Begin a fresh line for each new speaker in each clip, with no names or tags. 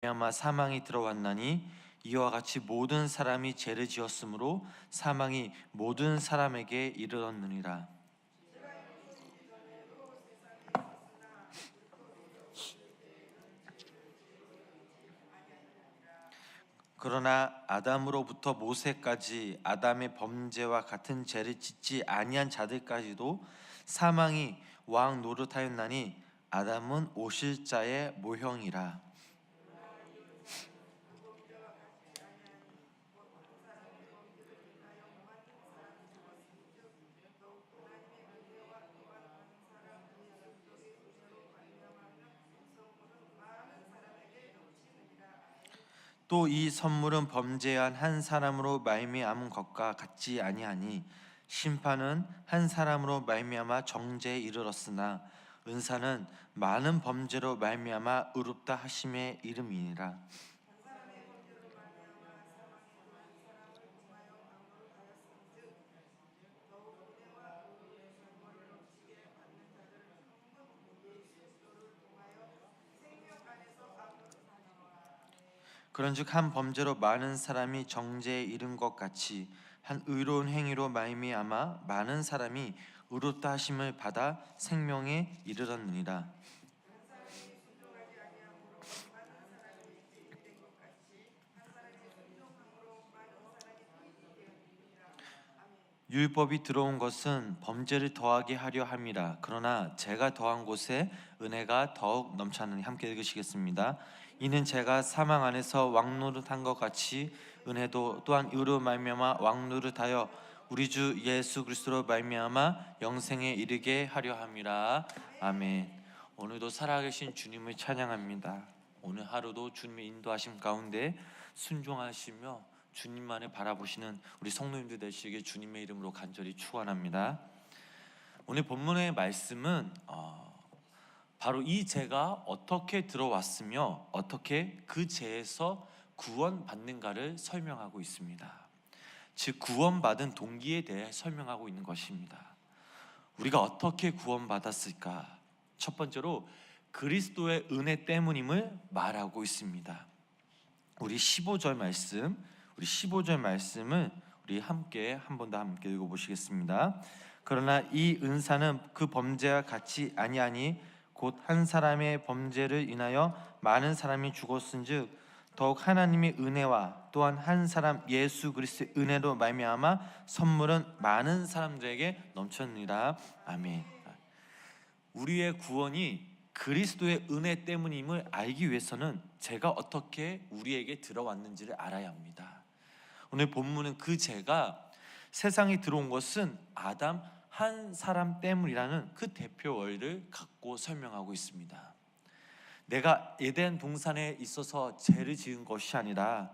말미암아 사망이 들어왔나니 이와 같이 모든 사람이 죄를 지었으므로 사망이 모든 사람에게 이르렀느니라. 그러나 아담으로부터 모세까지 아담의 범죄와 같은 죄를 짓지 아니한 자들까지도 사망이 왕 노릇하였나니 아담은 오실 자의 모형이라. 또 이 선물은 범죄한 한 사람으로 말미암은 것과 같지 아니하니 심판은 한 사람으로 말미암아 정죄에 이르렀으나 은사는 많은 범죄로 말미암아 의롭다 하심에 이름이니라. 그런즉 한 범죄로 많은 사람이 정죄에 이른 것 같이 한 의로운 행위로 말미암아 많은 사람이 의롭다 하심을 받아 생명에 이르렀느니라. 율법이 들어온 것은 범죄를 더하게 하려 함이라. 그러나 죄가 더한 곳에 은혜가 더욱 넘쳤느니. 함께 읽으시겠습니다. 이는 죄가 사망 안에서 왕노릇한 것 같이 은혜도 또한 의로 말미암아 왕노릇하여 우리 주 예수 그리스도로 말미암아 영생에 이르게 하려 함이라. 아멘. 오늘도 살아계신 주님을 찬양합니다. 오늘 하루도 주님의 인도하심 가운데 순종하시며 주님만을 바라보시는 우리 성도님들 되시기를 주님의 이름으로 간절히 축원합니다. 오늘 본문의 말씀은 바로 이 죄가 어떻게 들어왔으며 어떻게 그 죄에서 구원받는가를 설명하고 있습니다. 즉 구원받은 동기에 대해 설명하고 있는 것입니다. 우리가 어떻게 구원받았을까? 첫 번째로 그리스도의 은혜 때문임을 말하고 있습니다. 우리 15절 말씀을 우리 함께 한 번 더 함께 읽어보시겠습니다. 그러나 이 은사는 그 범죄와 같이 아니하니 곧 한 사람의 범죄를 인하여 많은 사람이 죽었은즉 더욱 하나님의 은혜와 또한 한 사람 예수 그리스도의 은혜로 말미암아 선물은 많은 사람들에게 넘쳤느니라. 아멘. 우리의 구원이 그리스도의 은혜 때문임을 알기 위해서는 죄가 어떻게 우리에게 들어왔는지를 알아야 합니다. 오늘 본문은 그 죄가 세상에 들어온 것은 아담 한 사람 때문이라는 그 대표 원리를 갖고 설명하고 있습니다. 내가 에덴 동산에 있어서 죄를 지은 것이 아니라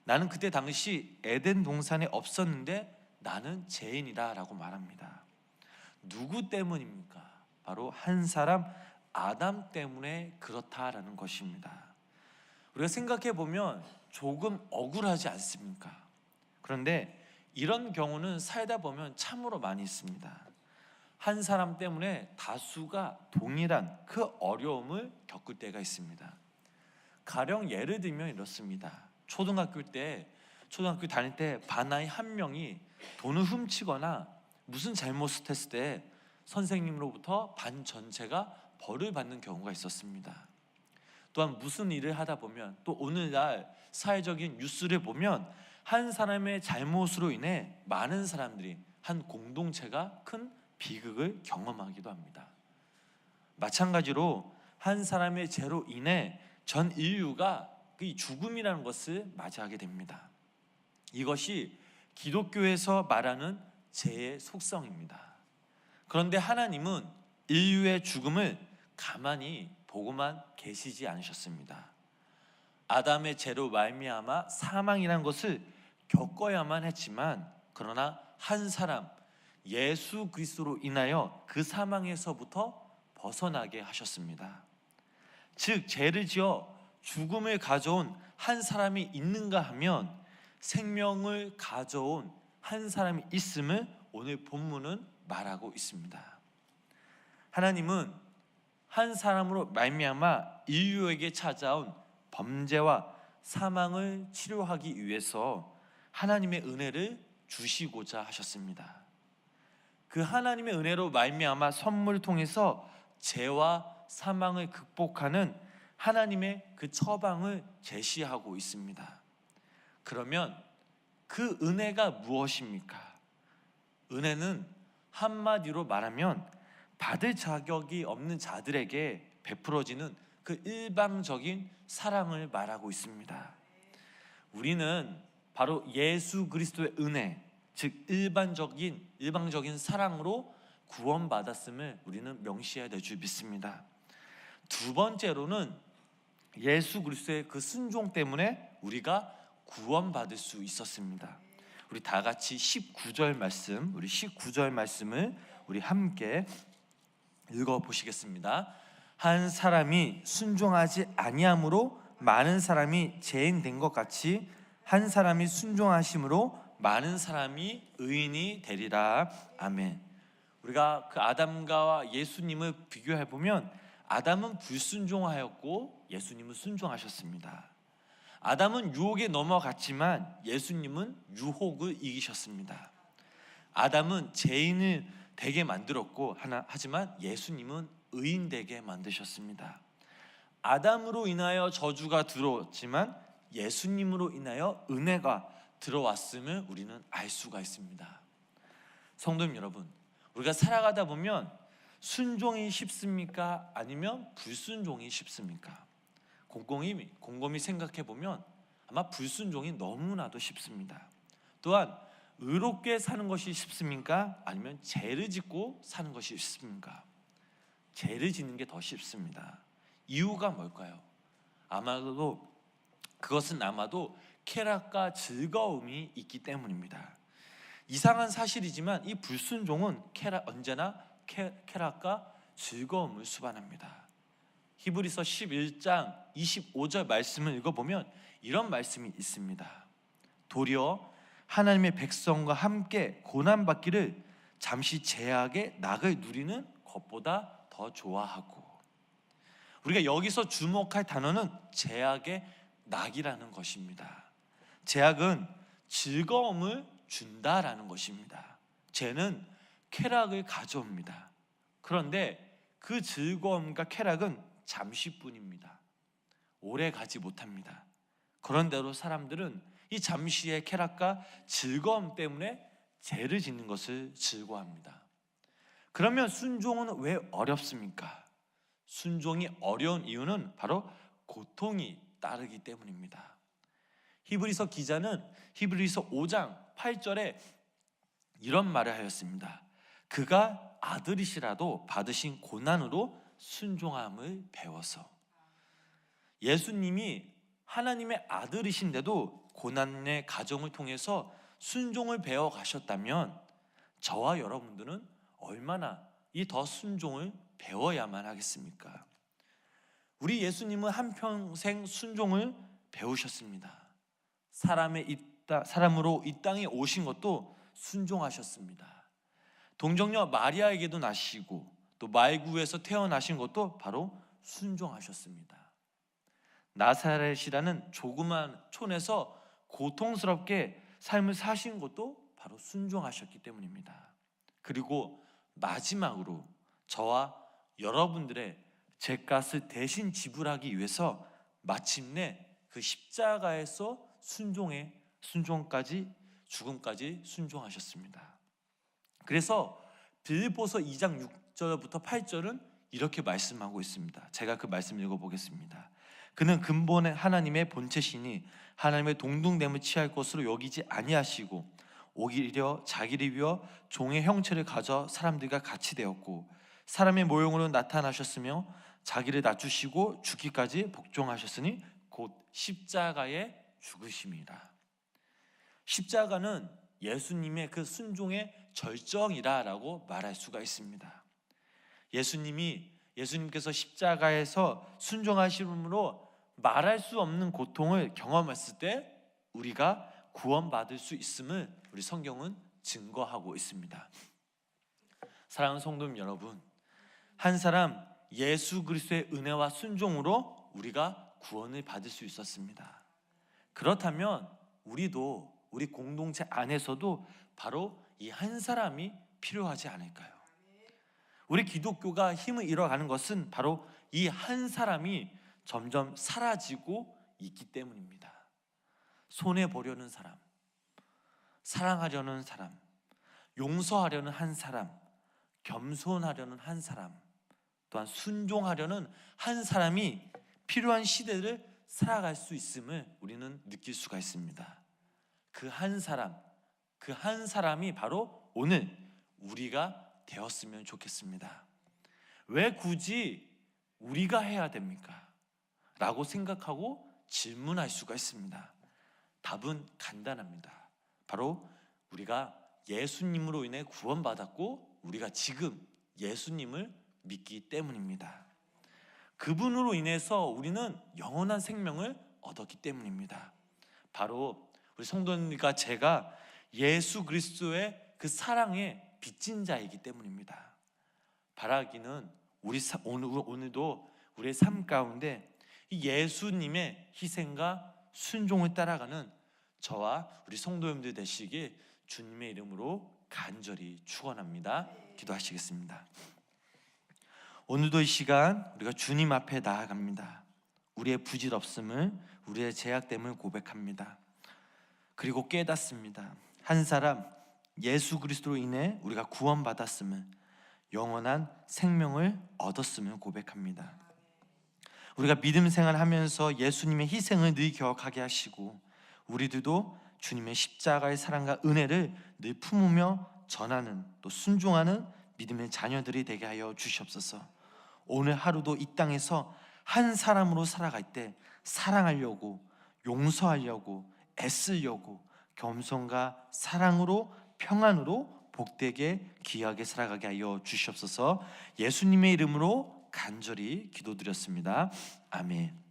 나는 그때 당시 에덴 동산에 없었는데 나는 죄인이다 라고 말합니다. 누구 때문입니까? 바로 한 사람 아담 때문에 그렇다라는 것입니다. 우리가 생각해 보면 조금 억울하지 않습니까? 그런데 이런 경우는 살다 보면 참으로 많이 있습니다. 한 사람 때문에 다수가 동일한 그 어려움을 겪을 때가 있습니다. 가령 예를 들면 이렇습니다. 초등학교 다닐 때 반 아이 한 명이 돈을 훔치거나 무슨 잘못을 했을 때 선생님으로부터 반 전체가 벌을 받는 경우가 있었습니다. 또한 무슨 일을 하다 보면 또 오늘날 사회적인 뉴스를 보면 한 사람의 잘못으로 인해 많은 사람들이 한 공동체가 큰 비극을 경험하기도 합니다. 마찬가지로 한 사람의 죄로 인해 전 인류가 그 죽음이라는 것을 맞이하게 됩니다. 이것이 기독교에서 말하는 죄의 속성입니다. 그런데 하나님은 인류의 죽음을 가만히 보고만 계시지 않으셨습니다. 아담의 죄로 말미암아 사망이라는 것을 겪어야만 했지만 그러나 한 사람 예수 그리스도로 인하여 그 사망에서부터 벗어나게 하셨습니다. 즉 죄를 지어 죽음을 가져온 한 사람이 있는가 하면 생명을 가져온 한 사람이 있음을 오늘 본문은 말하고 있습니다. 하나님은 한 사람으로 말미암아 인류에게 찾아온 범죄와 사망을 치료하기 위해서 하나님의 은혜를 주시고자 하셨습니다. 그 하나님의 은혜로 말미암아 선물을 통해서 죄와 사망을 극복하는 하나님의 그 처방을 제시하고 있습니다. 그러면 그 은혜가 무엇입니까? 은혜는 한마디로 말하면 받을 자격이 없는 자들에게 베풀어지는 그 일방적인 사랑을 말하고 있습니다. 우리는 바로 예수 그리스도의 은혜, 즉 일방적인 사랑으로 구원받았음을 우리는 명시해야 될 줄 믿습니다. 두 번째로는 예수 그리스도의 그 순종 때문에 우리가 구원받을 수 있었습니다. 우리 다 같이 19절 말씀을 우리 함께 읽어 보시겠습니다. 한 사람이 순종하지 아니함으로 많은 사람이 죄인 된 것 같이 한 사람이 순종하심으로 많은 사람이 의인이 되리라. 아멘. 우리가 그 아담과 예수님을 비교해 보면 아담은 불순종하였고 예수님은 순종하셨습니다. 아담은 유혹에 넘어갔지만 예수님은 유혹을 이기셨습니다. 아담은 죄인을 되게 만들었고 하지만 예수님은 의인 되게 만드셨습니다. 아담으로 인하여 저주가 들어왔지만 예수님으로 인하여 은혜가 들어왔음을 우리는 알 수가 있습니다. 성도님 여러분, 우리가 살아가다 보면 순종이 쉽습니까? 아니면 불순종이 쉽습니까? 곰곰이 생각해 보면 아마 불순종이 너무나도 쉽습니다. 또한 의롭게 사는 것이 쉽습니까? 아니면 죄를 짓고 사는 것이 쉽습니까? 죄를 짓는 게 더 쉽습니다. 이유가 뭘까요? 그것은 아마도 쾌락과 즐거움이 있기 때문입니다. 이상한 사실이지만 이 불순종은 언제나 쾌락과 즐거움을 수반합니다. 히브리서 11장 25절 말씀을 읽어보면 이런 말씀이 있습니다. 도리어 하나님의 백성과 함께 고난받기를 잠시 제약의 낙을 누리는 것보다 더 좋아하고, 우리가 여기서 주목할 단어는 제약의 낙이라는 것입니다. 제약은 즐거움을 준다라는 것입니다. 죄는 쾌락을 가져옵니다. 그런데 그 즐거움과 쾌락은 잠시뿐입니다. 오래 가지 못합니다. 그런대로 사람들은 이 잠시의 쾌락과 즐거움 때문에 죄를 짓는 것을 즐거워합니다. 그러면 순종은 왜 어렵습니까? 순종이 어려운 이유는 바로 고통이 따르기 때문입니다. 히브리서 기자는 히브리서 5장 8절에 이런 말을 하였습니다. 그가 아들이시라도 받으신 고난으로 순종함을 배워서. 예수님이 하나님의 아들이신데도 고난의 과정을 통해서 순종을 배워 가셨다면 저와 여러분들은 얼마나 이 더 순종을 배워야만 하겠습니까? 우리 예수님은 한평생 순종을 배우셨습니다. 사람으로 이 땅에 오신 것도 순종하셨습니다. 동정녀 마리아에게도 나시고 또 말구에서 태어나신 것도 바로 순종하셨습니다. 나사렛이라는 조그만 촌에서 고통스럽게 삶을 사신 것도 바로 순종하셨기 때문입니다. 그리고 마지막으로 저와 여러분들의 죄값을 대신 지불하기 위해서 마침내 그 십자가에서 순종까지 죽음까지 순종하셨습니다. 그래서 빌립보서 2장 6절부터 8절은 이렇게 말씀하고 있습니다. 제가 그 말씀 읽어보겠습니다. 그는 근본에 하나님의 본체시니 하나님의 동등됨을 취할 것으로 여기지 아니하시고 오히려 자기를 위하여 종의 형체를 가져 사람들과 같이 되었고 사람의 모형으로 나타나셨으며 자기를 낮추시고 죽기까지 복종하셨으니 곧 십자가의 죽으심이라. 십자가는 예수님의 그 순종의 절정이라고 말할 수가 있습니다. 예수님께서 십자가에서 순종하심으로 말할 수 없는 고통을 경험했을 때 우리가 구원받을 수 있음을 우리 성경은 증거하고 있습니다. 사랑하는 성도님 여러분, 한 사람 예수 그리스도의 은혜와 순종으로 우리가 구원을 받을 수 있었습니다. 그렇다면 우리도 우리 공동체 안에서도 바로 이 한 사람이 필요하지 않을까요? 우리 기독교가 힘을 잃어가는 것은 바로 이 한 사람이 점점 사라지고 있기 때문입니다. 손해보려는 사람, 사랑하려는 사람, 용서하려는 한 사람, 겸손하려는 한 사람, 또한 순종하려는 한 사람이 필요한 시대를 살아갈 수 있음을 우리는 느낄 수가 있습니다. 그 한 사람이 바로 오늘 우리가 되었으면 좋겠습니다. 왜 굳이 우리가 해야 됩니까? 라고 생각하고 질문할 수가 있습니다. 답은 간단합니다. 바로 우리가 예수님으로 인해 구원받았고 우리가 지금 예수님을 믿기 때문입니다. 그분으로 인해서 우리는 영원한 생명을 얻었기 때문입니다. 바로 우리 성도님과 제가 예수 그리스도의 그 사랑에 빚진 자이기 때문입니다. 바라기는 오늘도 우리의 삶 가운데 이 예수님의 희생과 순종을 따라가는 저와 우리 성도님들 되시길 주님의 이름으로 간절히 축원합니다. 기도하시겠습니다. 오늘도 이 시간 우리가 주님 앞에 나아갑니다. 우리의 부질없음을, 우리의 죄악됨을 고백합니다. 그리고 깨닫습니다. 한 사람 예수 그리스도로 인해 우리가 구원받았음을, 영원한 생명을 얻었음을 고백합니다. 우리가 믿음 생활하면서 예수님의 희생을 늘 기억하게 하시고 우리들도 주님의 십자가의 사랑과 은혜를 늘 품으며 전하는, 또 순종하는 믿음의 자녀들이 되게 하여 주시옵소서. 오늘 하루도 이 땅에서 한 사람으로 살아갈 때 사랑하려고, 용서하려고, 애쓰려고 겸손과 사랑으로, 평안으로 복되게 귀하게 살아가게 하여 주시옵소서. 예수님의 이름으로 간절히 기도드렸습니다. 아멘.